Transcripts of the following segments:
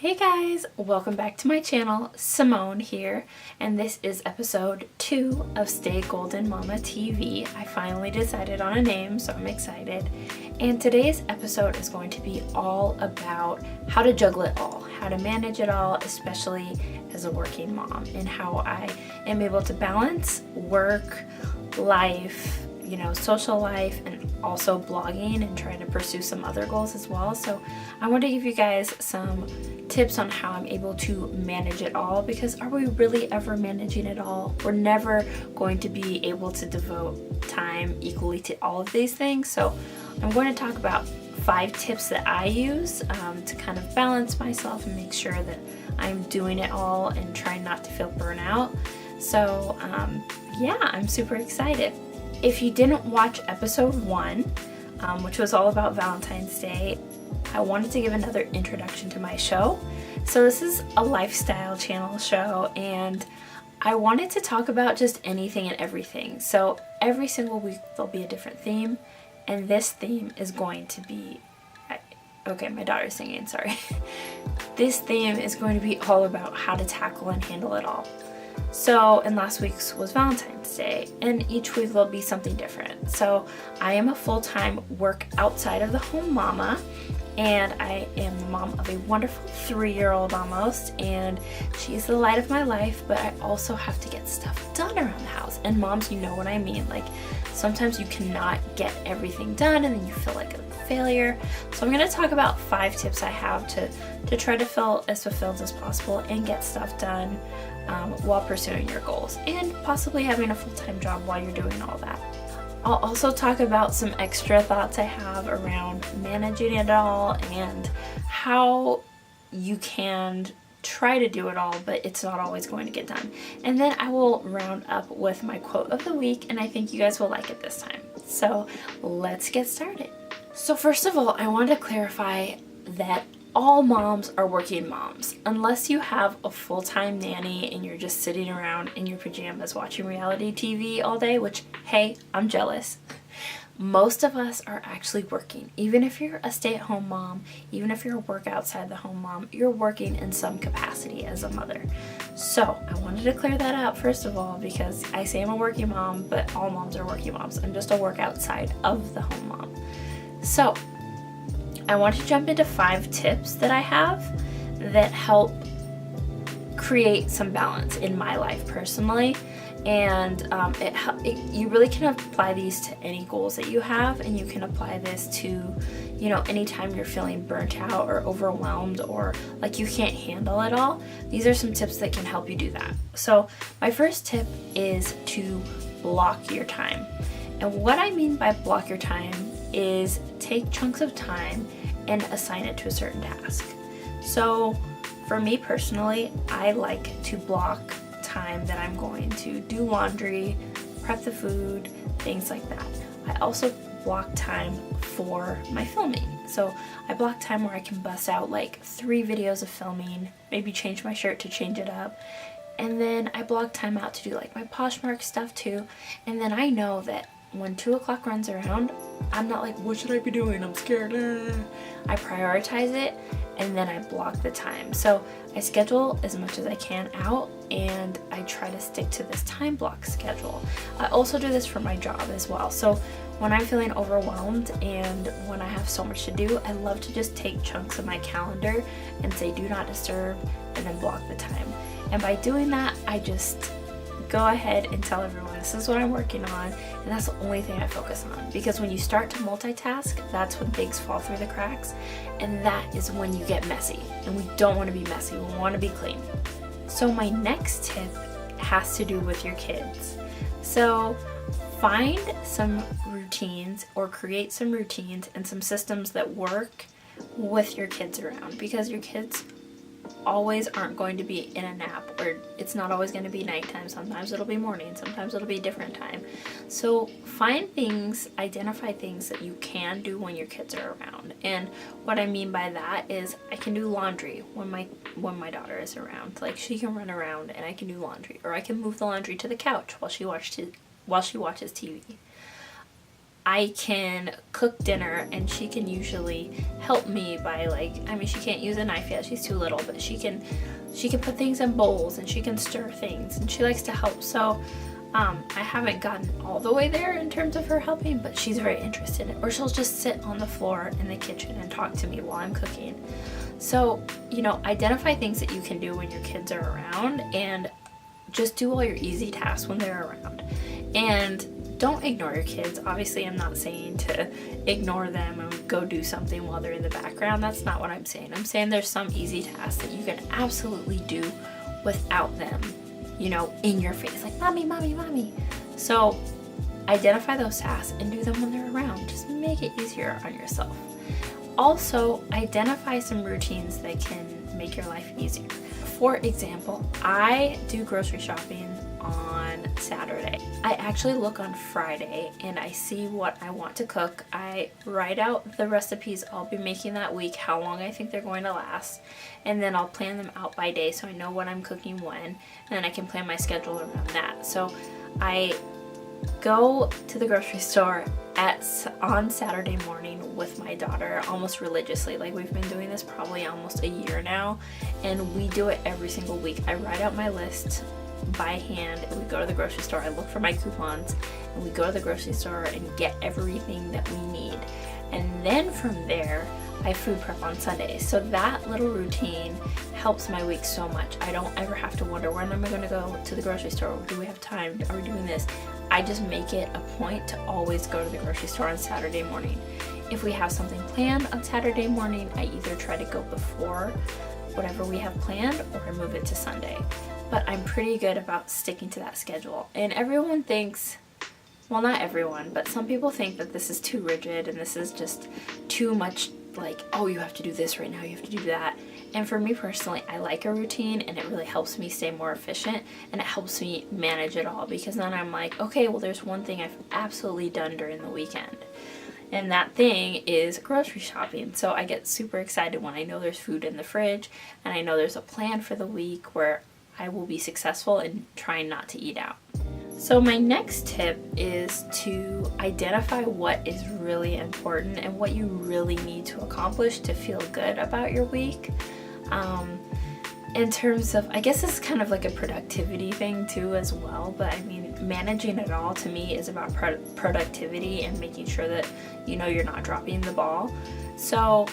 Hey guys, welcome back to my channel. Simone here, and this is episode 2 of StayGoldenMama TV. I finally decided on a name, so I'm excited. And today's episode is going to be all about how to juggle it all, how to manage it all, especially as a working mom, and how I am able to balance work, life, social life, and also blogging and trying to pursue some other goals as well. So I want to give you guys some tips on how I'm able to manage it all, because are we really ever managing it all? We're never going to be able to devote time equally to all of these things. So I'm going to talk about 5 tips that I use to kind of balance myself and make sure that I'm doing it all and trying not to feel burnout. So yeah, I'm super excited. If you didn't watch episode 1, which was all about Valentine's Day, I wanted to give another introduction to my show. So this is a lifestyle channel show, and I wanted to talk about just anything and everything. So every single week there'll be a different theme, and this theme is going to be, okay, my daughter's singing, sorry. This theme is going to be all about how to tackle and handle it all. So, and last week's was Valentine's Day, and each week there'll be something different. So I am a full-time work outside of the home mama, and I am the mom of a wonderful 3-year-old almost, and she's the light of my life, but I also have to get stuff done around the house. And moms, you know what I mean, like sometimes you cannot get everything done and then you feel like a failure. So I'm going to talk about 5 tips I have to try to feel as fulfilled as possible and get stuff done while pursuing your goals, and possibly having a full-time job while you're doing all that. I'll also talk about some extra thoughts I have around managing it all and how you can try to do it all, but it's not always going to get done. And then I will round up with my quote of the week, and I think you guys will like it this time. So let's get started. So first of all, I want to clarify that all moms are working moms. Unless you have a full-time nanny and you're just sitting around in your pajamas watching reality TV all day, which, hey, I'm jealous. Most of us are actually working. Even if you're a stay-at-home mom, even if you're a work outside the home mom, you're working in some capacity as a mother. So I wanted to clear that up first of all, because I say I'm a working mom, but all moms are working moms. I'm just a work outside of the home mom. So I want to jump into 5 tips that I have that help create some balance in my life personally, and you really can apply these to any goals that you have, and you can apply this to anytime you're feeling burnt out or overwhelmed or like you can't handle it all. These are some tips that can help you do that. So my first tip is to block your time. And what I mean by block your time is take chunks of time and assign it to a certain task. So for me personally, I like to block time that I'm going to do laundry, prep the food, things like that. I also block time for my filming. So I block time where I can bust out like 3 videos of filming, maybe change my shirt to change it up. And then I block time out to do like my Poshmark stuff too. And then I know that when 2 o'clock runs around, I'm not like, what should I be doing? I'm scared. I prioritize it, and then I block the time. So I schedule as much as I can out, and I try to stick to this time block schedule. I also do this for my job as well. So when I'm feeling overwhelmed and when I have so much to do, I love to just take chunks of my calendar and say do not disturb, and then block the time. And by doing that, I just go ahead and tell everyone this is what I'm working on, and that's the only thing I focus on. Because when you start to multitask, that's when things fall through the cracks, and that is when you get messy, and we don't want to be messy, we want to be clean. So my next tip has to do with your kids. So find some routines or create some routines and some systems that work with your kids around, because your kids always aren't going to be in a nap, or it's not always going to be nighttime. Sometimes it'll be morning, sometimes it'll be a different time. So find things, identify things that you can do when your kids are around. And what I mean by that is I can do laundry when my daughter is around. Like, she can run around and I can do laundry, or I can move the laundry to the couch while she watches TV. I can cook dinner and she can usually help me by like, I mean, she can't use a knife yet, she's too little, but she can put things in bowls and she can stir things and she likes to help. So I haven't gotten all the way there in terms of her helping, but she's very interested in it. Or she'll just sit on the floor in the kitchen and talk to me while I'm cooking. So, you know, identify things that you can do when your kids are around and just do all your easy tasks when they're around. And don't ignore your kids. Obviously, I'm not saying to ignore them and go do something while they're in the background. That's not what I'm saying. I'm saying there's some easy tasks that you can absolutely do without them, you know, in your face, like mommy, mommy, mommy. So identify those tasks and do them when they're around. Just make it easier on yourself. Also, identify some routines that can make your life easier. For example, I do grocery shopping on Saturday. I actually look on Friday and I see what I want to cook. I write out the recipes I'll be making that week, how long I think they're going to last, and then I'll plan them out by day so I know what I'm cooking when, and then I can plan my schedule around that. So I go to the grocery store on Saturday morning with my daughter almost religiously. Like, we've been doing this probably almost a year now, and we do it every single week. I write out my list by hand and we go to the grocery store. I look for my coupons and we go to the grocery store and get everything that we need. And then from there, I food prep on Sundays. So that little routine helps my week so much. I don't ever have to wonder, when am I going to go to the grocery store? Do we have time? Are we doing this? I just make it a point to always go to the grocery store on Saturday morning. If we have something planned on Saturday morning, I either try to go before whatever we have planned or I move it to Sunday. But I'm pretty good about sticking to that schedule. And everyone thinks, well, not everyone, but some people think that this is too rigid and this is just too much, like, oh, you have to do this right now, you have to do that. And for me personally, I like a routine and it really helps me stay more efficient and it helps me manage it all, because then I'm like, okay, well, there's one thing I've absolutely done during the weekend. And that thing is grocery shopping. So I get super excited when I know there's food in the fridge and I know there's a plan for the week where I will be successful in trying not to eat out. So my next tip is to identify what is really important and what you really need to accomplish to feel good about your week. In terms of, I guess it's kind of like a productivity thing too as well, but I mean, managing it all to me is about productivity and making sure that, you know, you're not dropping the ball. So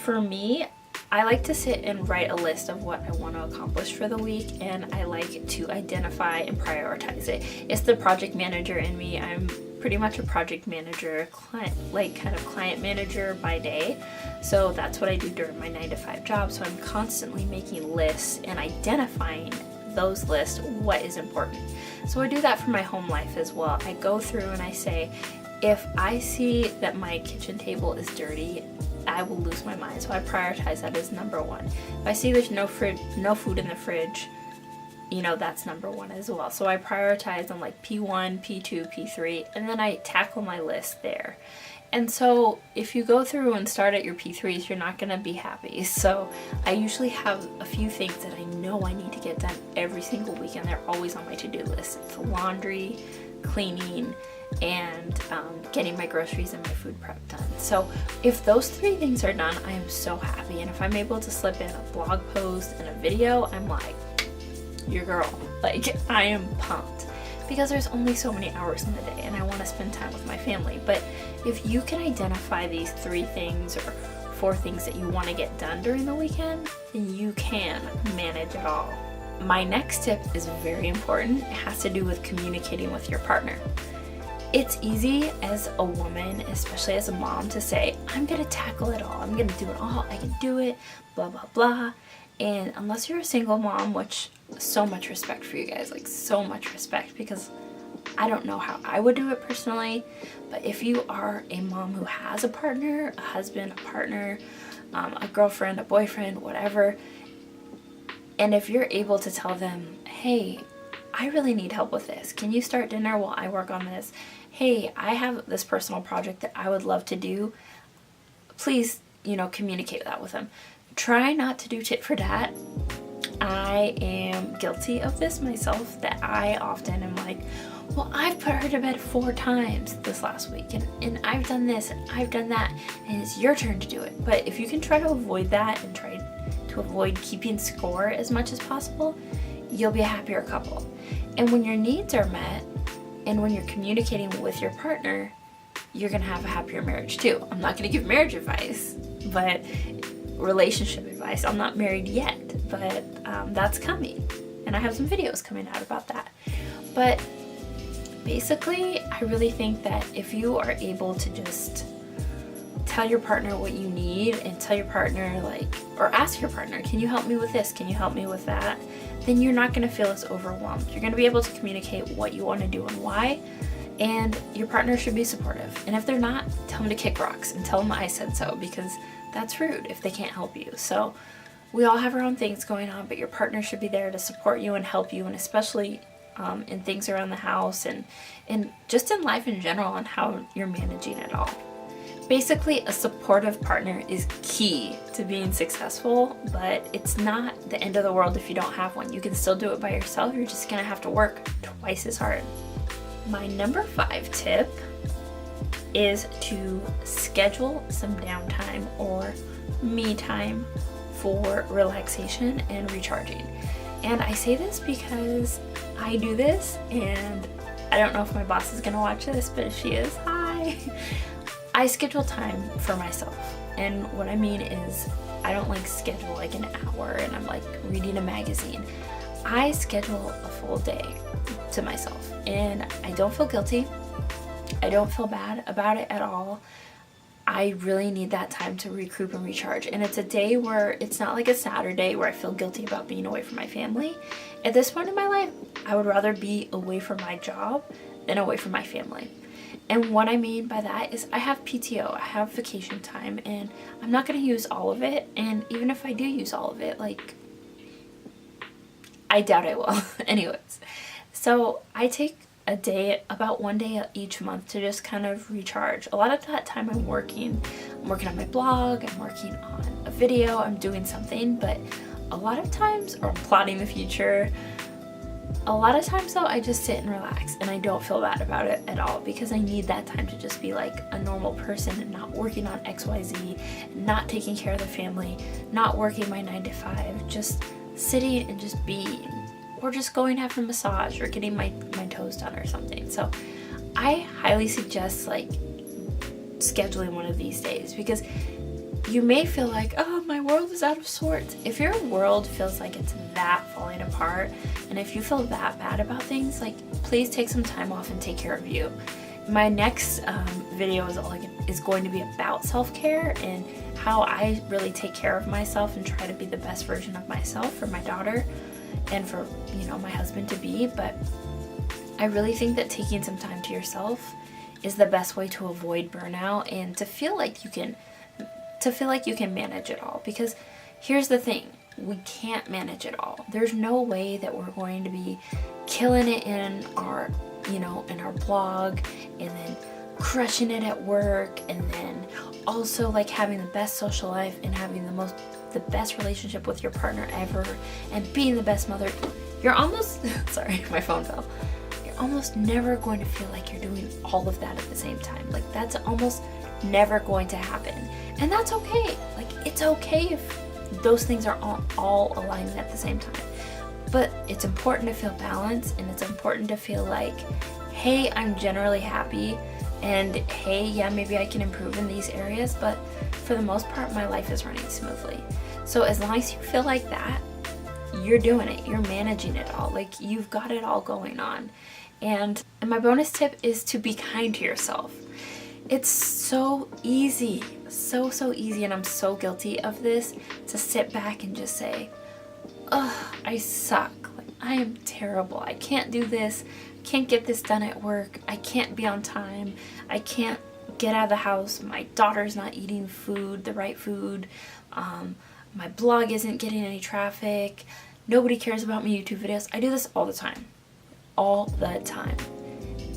for me, I like to sit and write a list of what I want to accomplish for the week, and I like to identify and prioritize it. It's the project manager in me. I'm pretty much a project manager, client manager by day. So that's what I do during my 9-to-5 job. So I'm constantly making lists and identifying those lists, what is important. So I do that for my home life as well. I go through and I say, if I see that my kitchen table is dirty, I will lose my mind. So I prioritize that as number one. If I see there's no food in the fridge, you know, that's number one as well. So I prioritize on like P1, P2, P3, and then I tackle my list there. And so if you go through and start at your P3s, you're not gonna be happy. So I usually have a few things that I know I need to get done every single week, and they're always on my to-do list. It's laundry, cleaning, and getting my groceries and my food prep done. So if those 3 things are done, I am so happy. And if I'm able to slip in a blog post and a video, I'm like, your girl. Like, I am pumped, because there's only so many hours in the day and I want to spend time with my family. But if you can identify these 3 things or 4 things that you want to get done during the weekend, then you can manage it all. My next tip is very important. It has to do with communicating with your partner. It's easy as a woman, especially as a mom, to say, I'm gonna tackle it all, I'm gonna do it all, I can do it, blah, blah, blah. And unless you're a single mom, which so much respect for you guys, like so much respect, because I don't know how I would do it personally. But if you are a mom who has a partner, a husband, a partner, a girlfriend, a boyfriend, whatever, and if you're able to tell them, hey, I really need help with this, can you start dinner while I work on this? Hey, I have this personal project that I would love to do. Please, you know, communicate that with them. Try not to do tit for tat. I am guilty of this myself, that I often am like, well, I've put her to bed 4 times this last week, and I've done this and I've done that, and it's your turn to do it. But if you can try to avoid that and try to avoid keeping score as much as possible, you'll be a happier couple. And when your needs are met and when you're communicating with your partner, you're gonna have a happier marriage too. I'm not gonna give marriage advice, but relationship advice. I'm not married yet, but that's coming, and I have some videos coming out about that. But basically, I really think that if you are able to just tell your partner what you need and tell your partner, like, or ask your partner, can you help me with this? Can you help me with that? Then you're not going to feel as overwhelmed. You're going to be able to communicate what you want to do and why, and your partner should be supportive. And if they're not, tell them to kick rocks and tell them I said so, because that's rude if they can't help you. So we all have our own things going on, but your partner should be there to support you and help you, and especially in things around the house and just in life in general and how you're managing it all. Basically, a supportive partner is key to being successful, but it's not the end of the world if you don't have one. You can still do it by yourself. You're just gonna have to work twice as hard. My number 5 tip is to schedule some downtime or me time for relaxation and recharging. And I say this because I do this, and I don't know if my boss is gonna watch this, but if she is, hi. I schedule time for myself, and what I mean is I don't like schedule like an hour and I'm like reading a magazine. I schedule a full day to myself, and I don't feel guilty. I don't feel bad about it at all. I really need that time to recoup and recharge, and it's a day where it's not like a Saturday where I feel guilty about being away from my family. At this point in my life, I would rather be away from my job than away from my family. And what I mean by that is I have PTO, I have vacation time, and I'm not going to use all of it. And even if I do use all of it, like, I doubt I will. Anyways, so I take a day, about 1 day each month, to just kind of recharge. A lot of that time I'm working on my blog, I'm working on a video, I'm doing something, but a lot of times, or I'm plotting the future. A lot of times though, I just sit and relax, and I don't feel bad about it at all, because I need that time to just be like a normal person and not working on XYZ, not taking care of the family, not working my 9 to 5, just sitting and just being, or just going after a massage or getting my toes done or something. So I highly suggest like scheduling one of these days, because you may feel like, oh, my world is out of sorts. If your world feels like it's that falling apart, and if you feel that bad about things, like, please take some time off and take care of you. My next video is going to be about self-care and how I really take care of myself and try to be the best version of myself for my daughter and for, you know, my husband to be. But I really think that taking some time to yourself is the best way to avoid burnout and to feel like you can manage it all. Because here's the thing, we can't manage it all. There's no way that we're going to be killing it in our, you know, in our blog, and then crushing it at work, and then also like having the best social life and having the best relationship with your partner ever, and being the best mother. You're almost sorry, my phone fell. You're almost never going to feel like you're doing all of that at the same time. Like, that's almost never going to happen. And that's okay. Like, it's okay if those things are all aligning at the same time. But it's important to feel balanced, and it's important to feel like, hey, I'm generally happy, and hey, yeah, maybe I can improve in these areas, but for the most part, my life is running smoothly. So as long as you feel like that, you're doing it. You're managing it all. Like, you've got it all going on. And my bonus tip is to be kind to yourself. It's so easy, so easy, and I'm so guilty of this, to sit back and just say, ugh, I suck. Like, I am terrible. I can't do this. I can't get this done at work. I can't be on time. I can't get out of the house. My daughter's not eating food, the right food. My blog isn't getting any traffic. Nobody cares about my YouTube videos. I do this all the time. All the time.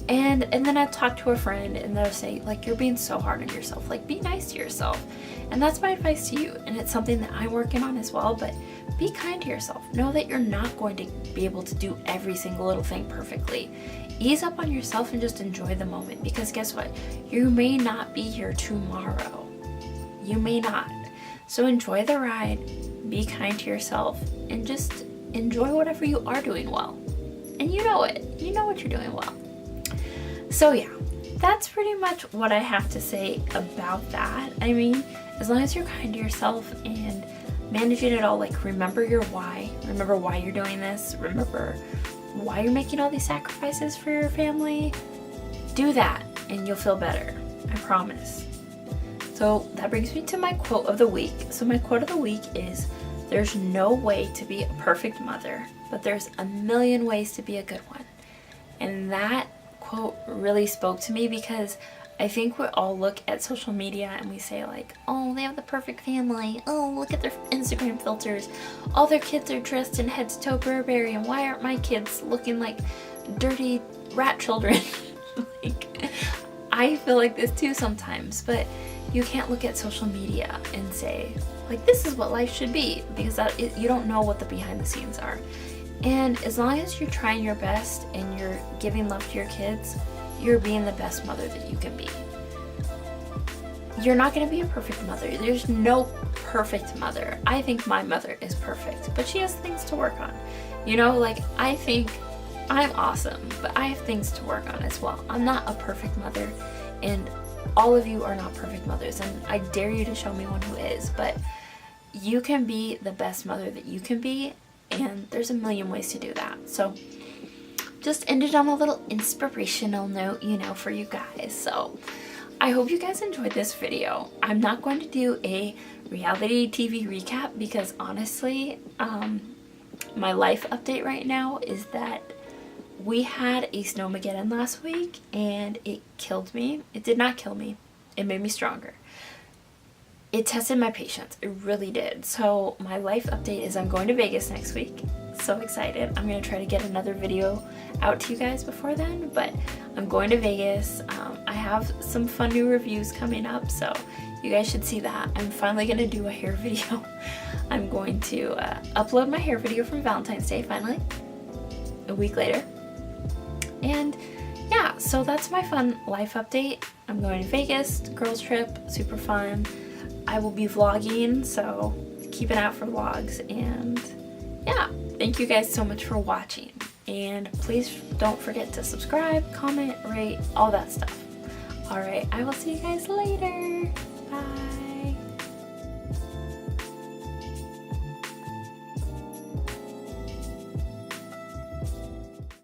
And then I talk to a friend, and they'll say, like, you're being so hard on yourself. Like, be nice to yourself. And that's my advice to you, and it's something that I'm working on as well. But be kind to yourself. Know that you're not going to be able to do every single little thing perfectly. Ease up on yourself and just enjoy the moment, because guess what? You may not be here tomorrow. You may not. So enjoy the ride, be kind to yourself, and just enjoy whatever you are doing well. And you know it. You know what you're doing well. So yeah, that's pretty much what I have to say about that. I mean, as long as you're kind to yourself and managing it all, like remember your why. Remember why you're doing this. Remember why you're making all these sacrifices for your family. Do that and you'll feel better. I promise. So that brings me to my quote of the week. So my quote of the week is, there's no way to be a perfect mother, but there's a million ways to be a good one. And that quote really spoke to me, because I think we all look at social media and we say like, oh, they have the perfect family. Oh, look at their Instagram filters. All their kids are dressed in head to toe Burberry, and why aren't my kids looking like dirty rat children? Like, I feel like this too sometimes, but you can't look at social media and say like, this is what life should be, because you don't know what the behind the scenes are. And as long as you're trying your best and you're giving love to your kids, you're being the best mother that you can be. You're not going to be a perfect mother. There's no perfect mother. I think my mother is perfect, but she has things to work on. You know, like, I think I'm awesome, but I have things to work on as well. I'm not a perfect mother, and all of you are not perfect mothers, and I dare you to show me one who is. But you can be the best mother that you can be, and there's a million ways to do that. So just ended on a little inspirational note, you know, for you guys. So I hope you guys enjoyed this video. I'm not going to do a reality TV recap, because honestly, my life update right now is that we had a snowmageddon last week and it killed me. It did not kill me. It made me stronger. It tested my patience. It really did. So my life update is I'm going to Vegas next week. So excited. I'm going to try to get another video out to you guys before then, but I'm going to Vegas. I have some fun new reviews coming up, so you guys should see that. I'm finally going to do a hair video. I'm going to upload my hair video from Valentine's Day finally, a week later. And yeah, so that's my fun life update. I'm going to Vegas, girls trip, super fun. I will be vlogging, so keep an eye out for vlogs. And yeah, thank you guys so much for watching. And please don't forget to subscribe, comment, rate, all that stuff. Alright, I will see you guys later. Bye.